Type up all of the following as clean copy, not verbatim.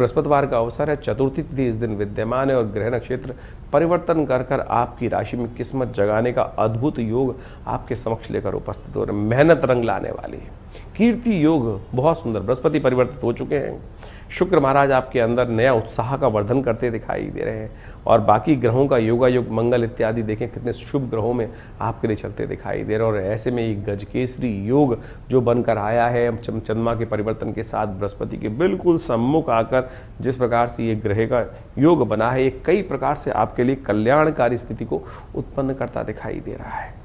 बृहस्पतिवार का अवसर है, चतुर्थी तिथि इस दिन विद्यमान है और ग्रह नक्षत्र परिवर्तन कर कर आपकी राशि में किस्मत जगाने का अद्भुत योग आपके समक्ष लेकर उपस्थित हो रहे हैं। मेहनत रंग लाने वाली है। कीर्ति योग बहुत सुंदर, बृहस्पति परिवर्तित हो चुके हैं। शुक्र महाराज आपके अंदर नया उत्साह का वर्धन करते दिखाई दे रहे हैं और बाकी ग्रहों का योगा योग मंगल इत्यादि देखें कितने शुभ ग्रहों में आपके लिए चलते दिखाई दे रहे हैं। और ऐसे में ये गजकेसरी योग जो बनकर आया है चंद्रमा के परिवर्तन के साथ बृहस्पति के बिल्कुल सम्मुख आकर जिस प्रकार से ये ग्रह का योग बना है, ये कई प्रकार से आपके लिए कल्याणकारी स्थिति को उत्पन्न करता दिखाई दे रहा है।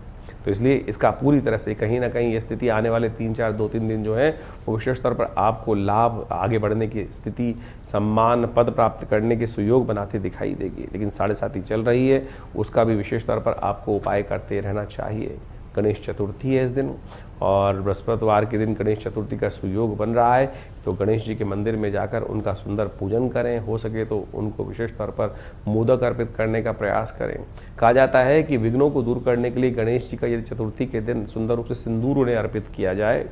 तो इसलिए इसका पूरी तरह से कहीं ना कहीं ये स्थिति आने वाले 2-3 दिन जो है वो विशेष तौर पर आपको लाभ, आगे बढ़ने की स्थिति, सम्मान, पद प्राप्त करने के सुयोग बनाते दिखाई देगी। लेकिन 7.5 चल रही है, उसका भी विशेष तौर पर आपको उपाय करते रहना चाहिए। गणेश चतुर्थी है इस दिन और बृहस्पतिवार के दिन गणेश चतुर्थी का सुयोग बन रहा है, तो गणेश जी के मंदिर में जाकर उनका सुंदर पूजन करें। हो सके तो उनको विशेष तौर पर मोदक अर्पित करने का प्रयास करें। कहा जाता है कि विघ्नों को दूर करने के लिए गणेश जी का यदि चतुर्थी के दिन सुंदर रूप से सिंदूर उन्हें अर्पित किया जाए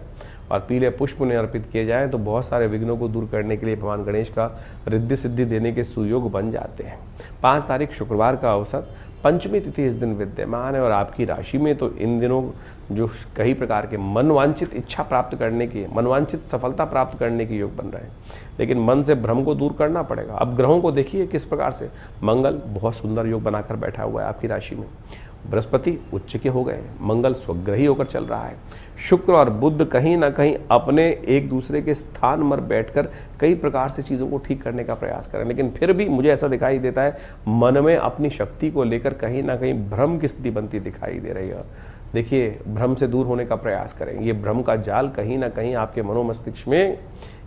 और पीले पुष्प उन्हें अर्पित किए जाएँ तो बहुत सारे विघ्नों को दूर करने के लिए भगवान गणेश का रिद्धि सिद्धि देने के सुयोग बन जाते हैं। 5 तारीख शुक्रवार का अवसर, पंचमी तिथि इस दिन विद्यमान है और आपकी राशि में तो इन दिनों जो कई प्रकार के मनवांछित इच्छा प्राप्त करने की, मनवांछित सफलता प्राप्त करने के योग बन रहे हैं। लेकिन मन से भ्रम को दूर करना पड़ेगा। अब ग्रहों को देखिए किस प्रकार से मंगल बहुत सुंदर योग बनाकर बैठा हुआ है आपकी राशि में। बृहस्पति उच्च के हो गए, मंगल स्वग्रही होकर चल रहा है। शुक्र और बुध कहीं ना कहीं अपने एक दूसरे के स्थान पर बैठकर कई प्रकार से चीज़ों को ठीक करने का प्रयास करें। लेकिन फिर भी मुझे ऐसा दिखाई देता है मन में अपनी शक्ति को लेकर कहीं ना कहीं भ्रम की स्थिति बनती दिखाई दे रही है। देखिए, भ्रम से दूर होने का प्रयास करें। ये भ्रम का जाल कहीं ना कहीं आपके मनोमस्तिष्क में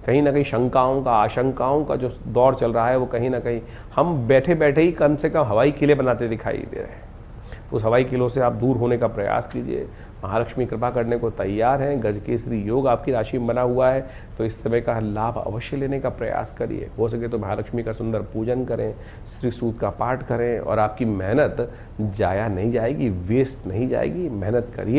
कहीं ना कहीं शंकाओं का, आशंकाओं का जो दौर चल रहा है वो कहीं ना कहीं हम बैठे बैठे ही कम से कम हवाई किले बनाते दिखाई दे रहे हैं। तो उस हवाई किलों से आप दूर होने का प्रयास कीजिए। महालक्ष्मी कृपा करने को तैयार हैं। गजकेसरी योग आपकी राशि में बना हुआ है, तो इस समय का लाभ अवश्य लेने का प्रयास करिए। हो सके तो महालक्ष्मी का सुंदर पूजन करें, श्री सूक्त का पाठ करें और आपकी मेहनत जाया नहीं जाएगी, वेस्ट नहीं जाएगी। मेहनत करिए।